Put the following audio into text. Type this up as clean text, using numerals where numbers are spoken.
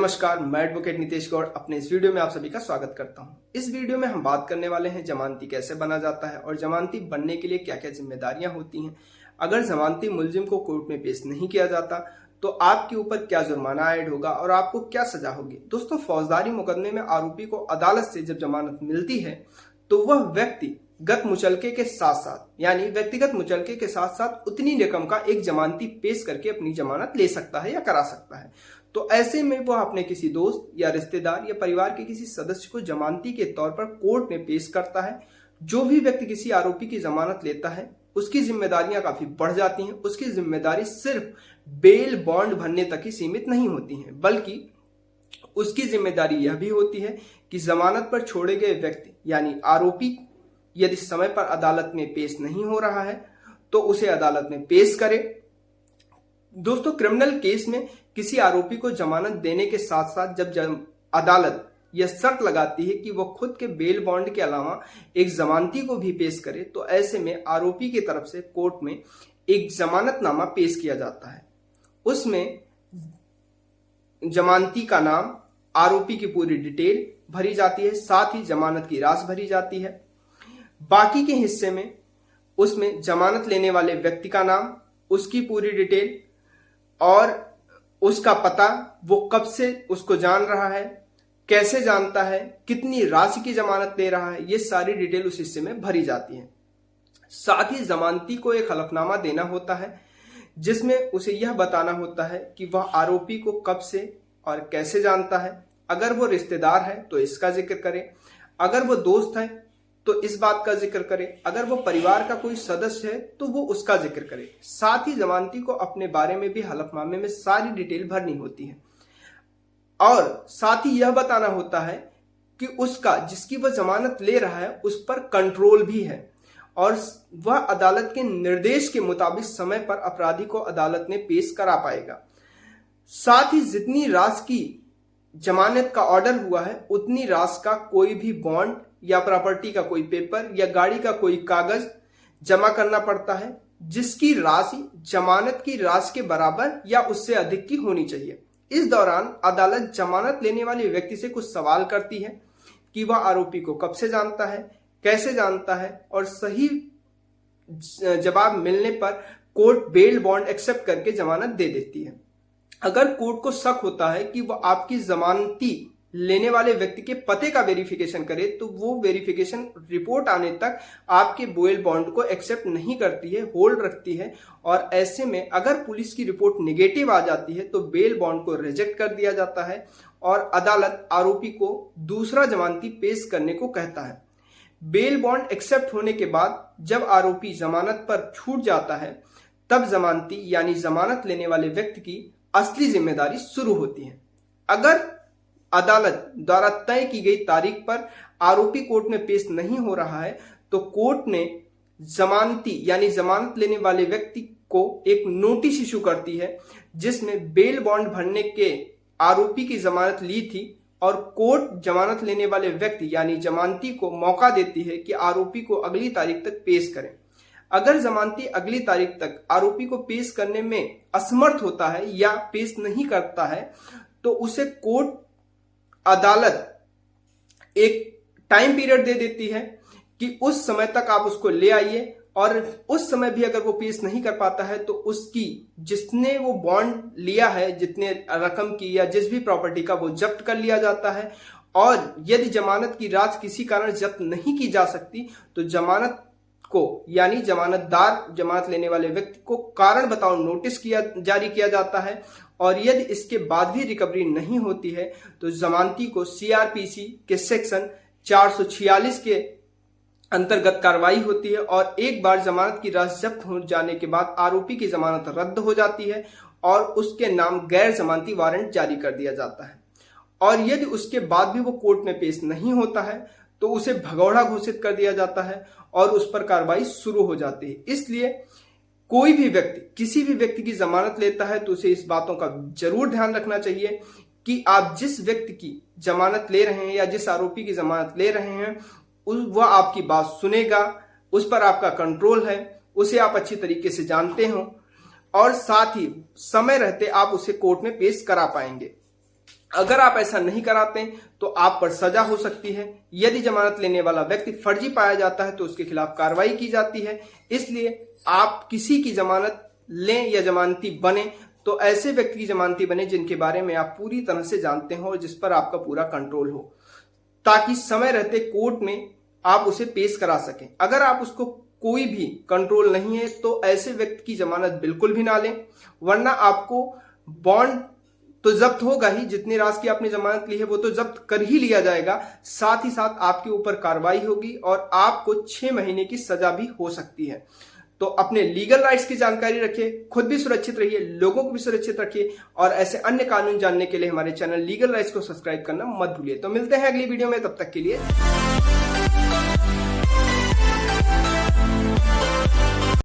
नमस्कार, मैं एडवोकेट नितेश गौड़ अपने इस वीडियो में आप सभी का स्वागत करता हूं। इस वीडियो में हम बात करने वाले हैं जमानती कैसे बना जाता है और जमानती बनने के लिए क्या क्या जिम्मेदारियां होती हैं। अगर जमानती मुलजिम को कोर्ट में पेश नहीं किया जाता तो आपके ऊपर क्या जुर्माना ऐड होगा और आपको क्या सजा होगी। दोस्तों, फौजदारी मुकदमे में आरोपी को अदालत से जब जमानत मिलती है तो वह व्यक्तिगत मुचलके के साथ साथ उतनी रकम का एक जमानती पेश करके अपनी जमानत ले सकता है या करा सकता है। तो ऐसे में वह अपने किसी दोस्त या रिश्तेदार या परिवार के किसी सदस्य को जमानती के तौर पर कोर्ट में पेश करता है। जो भी व्यक्ति किसी आरोपी की जमानत लेता है उसकी जिम्मेदारियां काफी बढ़ जाती हैं। उसकी जिम्मेदारी सिर्फ बेल बॉन्ड भरने तक ही सीमित नहीं होती हैं, बल्कि उसकी जिम्मेदारी यह भी होती है कि जमानत पर छोड़े गए व्यक्ति यानी आरोपी यदि समय पर अदालत में पेश नहीं हो रहा है तो उसे अदालत में पेश करे। दोस्तों, क्रिमिनल केस में किसी आरोपी को जमानत देने के साथ साथ जब अदालत यह शर्त लगाती है कि वह खुद के बेल बॉन्ड के अलावा एक जमानती को भी पेश करे तो ऐसे में आरोपी की तरफ से कोर्ट में एक जमानतनामा पेश किया जाता है। उसमें जमानती का नाम, आरोपी की पूरी डिटेल भरी जाती है, साथ ही जमानत की राशि भरी जाती है। बाकी के हिस्से में उसमें जमानत लेने वाले व्यक्ति का नाम, उसकी पूरी डिटेल और उसका पता, वो कब से उसको जान रहा है, कैसे जानता है, कितनी राशि की जमानत ले रहा है, ये सारी डिटेल उस हिस्से में भरी जाती है। साथ ही जमानती को एक हलफनामा देना होता है जिसमें उसे यह बताना होता है कि वह आरोपी को कब से और कैसे जानता है। अगर वो रिश्तेदार है तो इसका जिक्र करे, अगर वो दोस्त है तो इस बात का जिक्र करे, अगर वो परिवार का कोई सदस्य है तो वो उसका जिक्र करे। साथ ही जमानती को अपने बारे में भी हलफनामे में सारी डिटेल भरनी होती है और साथ ही यह बताना होता है कि उसका, जिसकी वह जमानत ले रहा है, उस पर कंट्रोल भी है और वह अदालत के निर्देश के मुताबिक समय पर अपराधी को अदालत में पेश करा पाएगा। साथ ही जितनी राशि की जमानत का ऑर्डर हुआ है उतनी राशि का कोई भी बॉन्ड या प्रॉपर्टी का कोई पेपर या गाड़ी का कोई कागज जमा करना पड़ता है जिसकी राशि जमानत की राशि के बराबर या उससे अधिक की होनी चाहिए। इस दौरान अदालत जमानत लेने वाले व्यक्ति से कुछ सवाल करती है कि वह आरोपी को कब से जानता है, कैसे जानता है, और सही जवाब मिलने पर कोर्ट बेल बॉन्ड एक्सेप्ट करके जमानत दे देती है। अगर कोर्ट को शक होता है कि वह आपकी जमानती लेने वाले व्यक्ति के पते का वेरिफिकेशन करे तो वो वेरिफिकेशन रिपोर्ट आने तक आपके बेल बॉन्ड को एक्सेप्ट नहीं करती है, होल्ड रखती है। और ऐसे में अगर पुलिस की रिपोर्ट नेगेटिव आ जाती है तो बेल बॉन्ड को रिजेक्ट कर दिया जाता है और अदालत आरोपी को दूसरा जमानती पेश करने को कहता है। बेल बॉन्ड एक्सेप्ट होने के बाद जब आरोपी जमानत पर छूट जाता है तब जमानती यानी जमानत लेने वाले व्यक्ति की असली जिम्मेदारी शुरू होती है। अगर अदालत द्वारा तय की गई तारीख पर आरोपी कोर्ट में पेश नहीं हो रहा है तो कोर्ट ने जमानती यानी जमानत लेने वाले व्यक्ति को एक नोटिस इशू करती है जिसमें बेल बॉन्ड भरने के आरोपी की जमानत ली थी और कोर्ट जमानत लेने वाले व्यक्ति यानी जमानती को मौका देती है कि आरोपी को अगली तारीख तक पेश करें। अगर जमानती अगली तारीख तक आरोपी को पेश करने में असमर्थ होता है या पेश नहीं करता है तो उसे कोर्ट अदालत एक टाइम पीरियड दे देती है कि उस समय तक आप उसको ले आइए, और उस समय भी अगर वो पेश नहीं कर पाता है तो उसकी जिसने वो बॉन्ड लिया है, जितने रकम की या जिस भी प्रॉपर्टी का, वो जब्त कर लिया जाता है। और यदि जमानत की राशि किसी कारण जब्त नहीं की जा सकती तो जमानत को यानी जमानतदार, जमानत लेने वाले व्यक्ति को कारण बताओ नोटिस जारी किया जाता है और यदि इसके बाद भी रिकवरी नहीं होती है तो जमानती को सीआरपीसी के सेक्शन 446 के अंतर्गत कार्रवाई होती है और एक बार जमानत की राशि जब्त हो जाने के बाद आरोपी की जमानत रद्द हो जाती है और उसके नाम गैर जमानती वारंट जारी कर दिया जाता है। और यदि उसके बाद भी वो कोर्ट में पेश नहीं होता है तो उसे भगौड़ा घोषित कर दिया जाता है और उस पर कार्रवाई शुरू हो जाती है। इसलिए कोई भी व्यक्ति किसी भी व्यक्ति की जमानत लेता है तो उसे इस बातों का जरूर ध्यान रखना चाहिए कि आप जिस व्यक्ति की जमानत ले रहे हैं या जिस आरोपी की जमानत ले रहे हैं वह आपकी बात सुनेगा, उस पर आपका कंट्रोल है, उसे आप अच्छी तरीके से जानते हो और साथ ही समय रहते आप उसे कोर्ट में पेश करा पाएंगे। अगर आप ऐसा नहीं कराते तो आप पर सजा हो सकती है। यदि जमानत लेने वाला व्यक्ति फर्जी पाया जाता है तो उसके खिलाफ कार्रवाई की जाती है। इसलिए आप किसी की जमानत लें या जमानती बने तो ऐसे व्यक्ति की जमानती बने जिनके बारे में आप पूरी तरह से जानते हो और जिस पर आपका पूरा कंट्रोल हो, ताकि समय रहते कोर्ट में आप उसे पेश करा सकें। अगर आप उसको कोई भी कंट्रोल नहीं है तो ऐसे व्यक्ति की जमानत बिल्कुल भी ना लें, वरना आपको बॉन्ड तो जब्त होगा ही, जितनी राशि की आपने जमानत ली है वो तो जब्त कर ही लिया जाएगा, साथ ही साथ आपके ऊपर कार्रवाई होगी और आपको 6 महीने की सजा भी हो सकती है। तो अपने लीगल राइट्स की जानकारी रखिए, खुद भी सुरक्षित रहिए, लोगों को भी सुरक्षित रखिए और ऐसे अन्य कानून जानने के लिए हमारे चैनल लीगल राइट्स को सब्सक्राइब करना मत भूलिए। तो मिलते हैं अगली वीडियो में, तब तक के लिए।